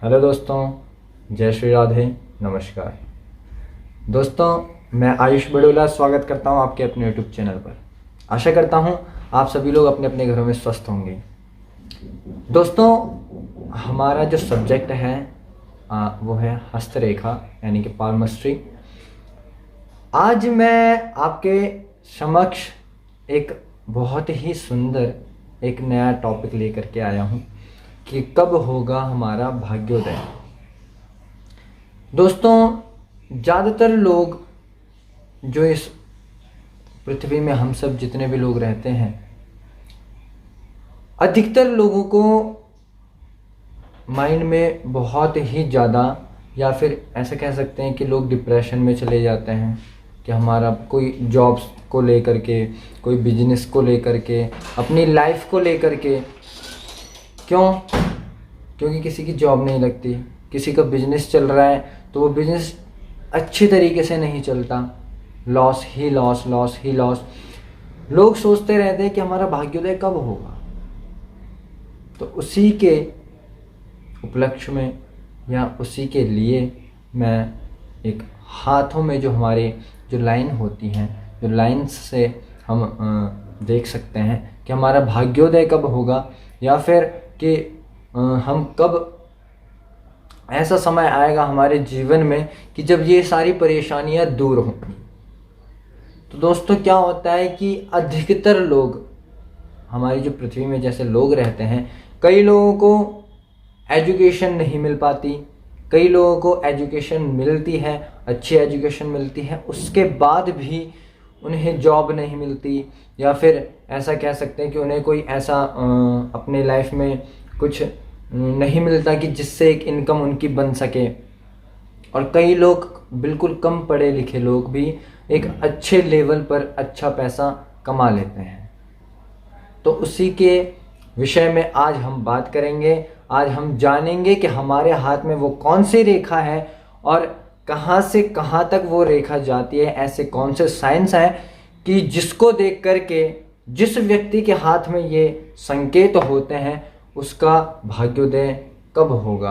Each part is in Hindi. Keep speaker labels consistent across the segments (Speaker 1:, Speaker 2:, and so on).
Speaker 1: हेलो दोस्तों, जय श्री राधे, नमस्कार। दोस्तों, मैं आयुष बड़ोला स्वागत करता हूं आपके अपने यूट्यूब चैनल पर। आशा करता हूं आप सभी लोग अपने अपने घरों में स्वस्थ होंगे। दोस्तों, हमारा जो सब्जेक्ट है वो है हस्तरेखा यानी कि पाल्मस्ट्री। आज मैं आपके समक्ष एक बहुत ही सुंदर एक नया टॉपिक लेकर के आया हूं कि कब होगा हमारा भाग्योदय। दोस्तों, ज़्यादातर लोग जो इस पृथ्वी में हम सब जितने भी लोग रहते हैं, अधिकतर लोगों को माइंड में बहुत ही ज़्यादा, या फिर ऐसा कह सकते हैं कि लोग डिप्रेशन में चले जाते हैं कि हमारा कोई जॉब्स को लेकर के, कोई बिजनेस को लेकर के, अपनी लाइफ को लेकर के। क्यों? क्योंकि किसी की जॉब नहीं लगती, किसी का बिजनेस चल रहा है तो वो बिजनेस अच्छी तरीके से नहीं चलता, लॉस ही लॉस, लॉस ही लॉस। लोग सोचते रहते हैं कि हमारा भाग्योदय कब होगा। तो उसी के उपलक्ष्य में या उसी के लिए मैं एक हाथों में जो हमारे जो लाइन होती हैं, जो लाइन्स से हम देख सकते हैं कि हमारा भाग्योदय कब होगा, या फिर कि हम कब ऐसा समय आएगा हमारे जीवन में कि जब ये सारी परेशानियां दूर हों। तो दोस्तों, क्या होता है कि अधिकतर लोग हमारी जो पृथ्वी में जैसे लोग रहते हैं, कई लोगों को एजुकेशन नहीं मिल पाती, कई लोगों को एजुकेशन मिलती है, अच्छी एजुकेशन मिलती है, उसके बाद भी उन्हें जॉब नहीं मिलती, या फिर ऐसा कह सकते हैं कि उन्हें कोई ऐसा अपने लाइफ में कुछ नहीं मिलता कि जिससे एक इनकम उनकी बन सके। और कई लोग बिल्कुल कम पढ़े लिखे लोग भी एक अच्छे लेवल पर अच्छा पैसा कमा लेते हैं। तो उसी के विषय में आज हम बात करेंगे। आज हम जानेंगे कि हमारे हाथ में वो कौन सी रेखा है और कहाँ से कहाँ तक वो रेखा जाती है। ऐसे कौन से साइंस हैं कि जिसको देख करके जिस व्यक्ति के हाथ में ये संकेत होते हैं उसका भाग्योदय कब होगा,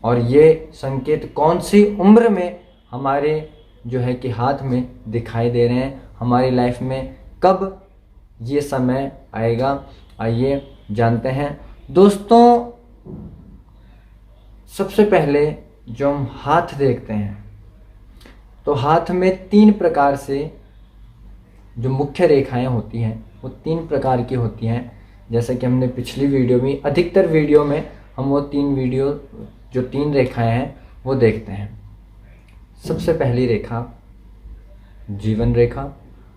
Speaker 1: और ये संकेत कौन सी उम्र में हमारे जो है कि हाथ में दिखाई दे रहे हैं, हमारी लाइफ में कब ये समय आएगा। आइए जानते हैं। दोस्तों, सबसे पहले जो हम हाथ देखते हैं तो हाथ में 3 प्रकार से जो मुख्य रेखाएं होती हैं वो 3 प्रकार की होती हैं। जैसे कि हमने पिछली वीडियो में, अधिकतर वीडियो में हम वो 3 रेखाएं हैं वो देखते हैं। सबसे पहली रेखा जीवन रेखा,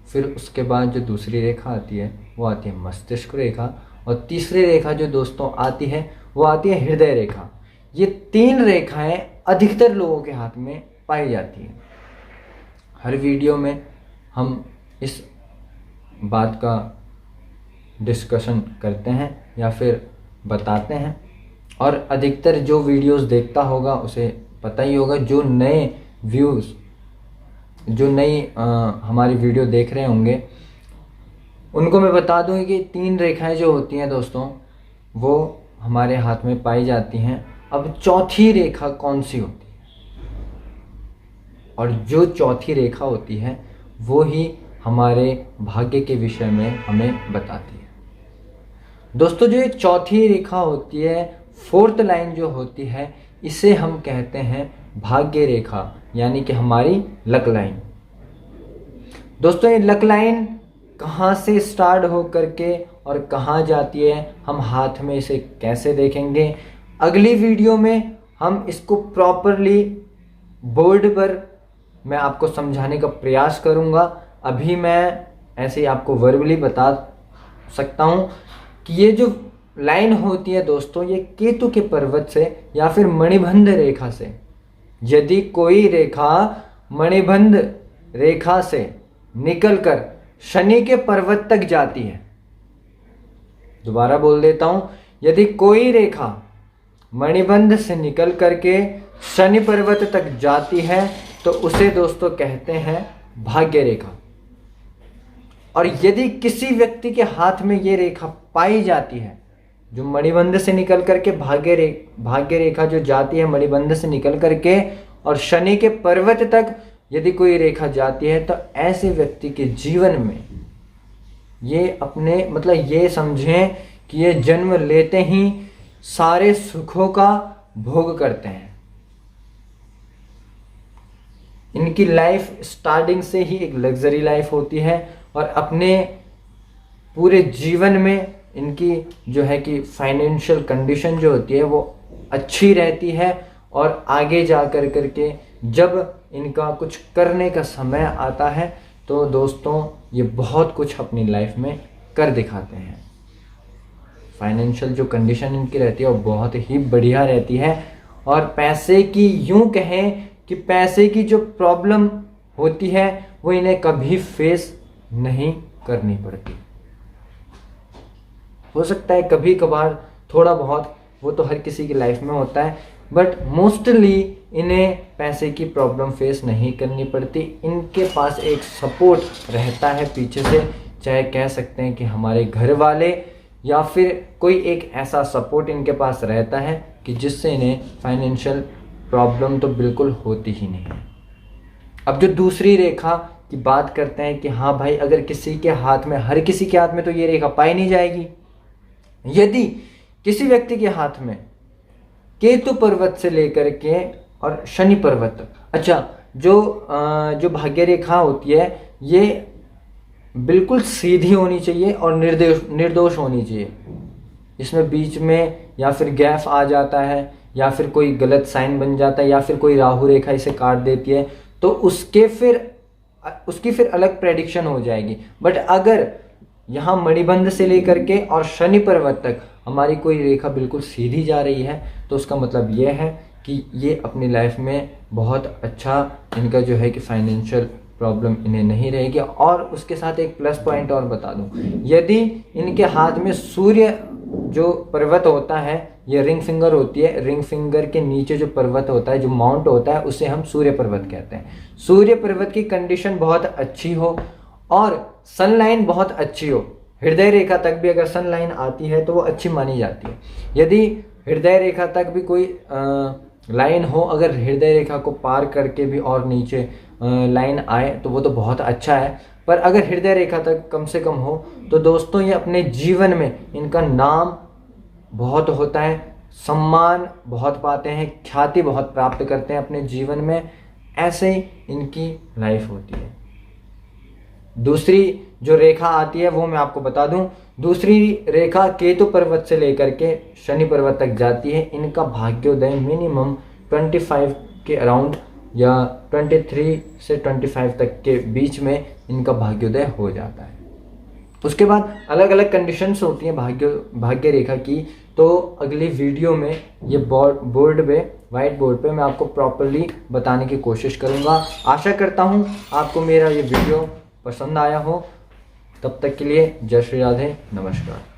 Speaker 1: फिर उसके बाद जो दूसरी रेखा आती है वो आती है मस्तिष्क रेखा, और तीसरी रेखा जो दोस्तों आती है वो आती है हृदय रेखा। ये 3 रेखाएं अधिकतर लोगों के हाथ में पाई जाती हैं। हर वीडियो में हम इस बात का डिस्कशन करते हैं या फिर बताते हैं, और अधिकतर जो वीडियोस देखता होगा उसे पता ही होगा। जो नए व्यूज़, जो नई हमारी वीडियो देख रहे होंगे उनको मैं बता दूं कि 3 रेखाएं जो होती हैं दोस्तों वो हमारे हाथ में पाई जाती हैं। अब चौथी रेखा कौन सी होती है, और जो चौथी रेखा होती है वो ही हमारे भाग्य के विषय में हमें बताती है। दोस्तों, जो एक चौथी रेखा होती है, 4th लाइन जो होती है, इसे हम कहते हैं भाग्य रेखा, यानी कि हमारी लक लाइन। दोस्तों, ये लक लाइन कहाँ से स्टार्ट हो करके और कहाँ जाती है, हम हाथ में इसे कैसे देखेंगे, अगली वीडियो में हम इसको प्रॉपरली बोर्ड पर मैं आपको समझाने का प्रयास करूँगा। अभी मैं ऐसे ही आपको वर्बली बता सकता हूँ कि ये जो लाइन होती है दोस्तों, ये केतु के पर्वत से या फिर मणिबंध रेखा से, यदि कोई रेखा मणिबंध रेखा से निकलकर शनि के पर्वत तक जाती है, दोबारा बोल देता हूं, यदि कोई रेखा मणिबंध से निकल करके शनि पर्वत तक जाती है तो उसे दोस्तों कहते हैं भाग्य रेखा। और यदि किसी व्यक्ति के हाथ में ये रेखा पाई जाती है, जो मणिबंध से निकल करके भाग्य रेखा जो जाती है मणिबंध से निकल करके और शनि के पर्वत तक यदि कोई रेखा जाती है, तो ऐसे व्यक्ति के जीवन में ये अपने मतलब ये समझें कि ये जन्म लेते ही सारे सुखों का भोग करते हैं। इनकी लाइफ स्टार्टिंग से ही एक लग्जरी लाइफ होती है और अपने पूरे जीवन में इनकी जो है कि फाइनेंशियल कंडीशन जो होती है वो अच्छी रहती है और आगे जा कर करके जब इनका कुछ करने का समय आता है तो दोस्तों ये बहुत कुछ अपनी लाइफ में कर दिखाते हैं। फाइनेंशियल जो कंडीशन इनकी रहती है वो बहुत ही बढ़िया रहती है और पैसे की यूं कहें कि पैसे की जो प्रॉब्लम होती है वो इन्हें कभी फेस नहीं करनी पड़ती। हो सकता है कभी कभार थोड़ा बहुत, वो तो हर किसी की लाइफ में होता है, बट मोस्टली इन्हें पैसे की प्रॉब्लम फेस नहीं करनी पड़ती। इनके पास एक सपोर्ट रहता है पीछे से, चाहे कह सकते हैं कि हमारे घर वाले या फिर कोई एक ऐसा सपोर्ट इनके पास रहता है कि जिससे इन्हें फाइनेंशियल प्रॉब्लम तो बिल्कुल होती ही नहीं है। अब जो दूसरी रेखा की बात करते हैं कि हाँ भाई, अगर किसी के हाथ में, हर किसी के हाथ में तो ये रेखा पाई नहीं जाएगी। यदि किसी व्यक्ति के हाथ में केतु पर्वत से लेकर के और शनि पर्वत तक, अच्छा जो भाग्य रेखा होती है ये बिल्कुल सीधी होनी चाहिए और निर्दोष होनी चाहिए। इसमें बीच में या फिर गैप आ जाता है या फिर कोई गलत साइन बन जाता है या फिर कोई राहु रेखा इसे काट देती है तो उसकी फिर अलग प्रेडिक्शन हो जाएगी। बट अगर यहाँ मणिबंध से लेकर के और शनि पर्वत तक हमारी कोई रेखा बिल्कुल सीधी जा रही है तो उसका मतलब ये है कि ये अपनी लाइफ में बहुत अच्छा, इनका जो है कि फाइनेंशियल प्रॉब्लम इन्हें नहीं रहेगी। और उसके साथ एक प्लस पॉइंट और बता दूं, यदि इनके हाथ में सूर्य जो पर्वत होता है, ये रिंग फिंगर होती है, रिंग फिंगर के नीचे जो पर्वत होता है, जो माउंट होता है, उसे हम सूर्य पर्वत कहते हैं। सूर्य पर्वत की कंडीशन बहुत अच्छी हो और सनलाइन बहुत अच्छी हो, हृदय रेखा तक भी अगर सनलाइन आती है तो वो अच्छी मानी जाती है। यदि हृदय रेखा तक भी कोई लाइन हो, अगर हृदय रेखा को पार करके भी और नीचे लाइन आए तो वो तो बहुत अच्छा है। पर अगर हृदय रेखा तक कम से कम हो तो दोस्तों ये अपने जीवन में इनका नाम बहुत होता है, सम्मान बहुत पाते हैं, ख्याति बहुत प्राप्त करते हैं अपने जीवन में। ऐसे ही इनकी लाइफ होती है। दूसरी जो रेखा आती है वो मैं आपको बता दूं, दूसरी रेखा केतु पर्वत से लेकर के शनि पर्वत तक जाती है। इनका भाग्योदय मिनिमम 25 के अराउंड या 23 से 25 तक के बीच में इनका भाग्योदय हो जाता है। उसके बाद अलग अलग कंडीशंस होती हैं भाग्य रेखा की, तो अगली वीडियो में ये बोर्ड पे, वाइट बोर्ड पे मैं आपको प्रॉपरली बताने की कोशिश करूँगा। आशा करता हूँ आपको मेरा ये वीडियो पसंद आया हो। तब तक के लिए जय श्री राधे, नमस्कार।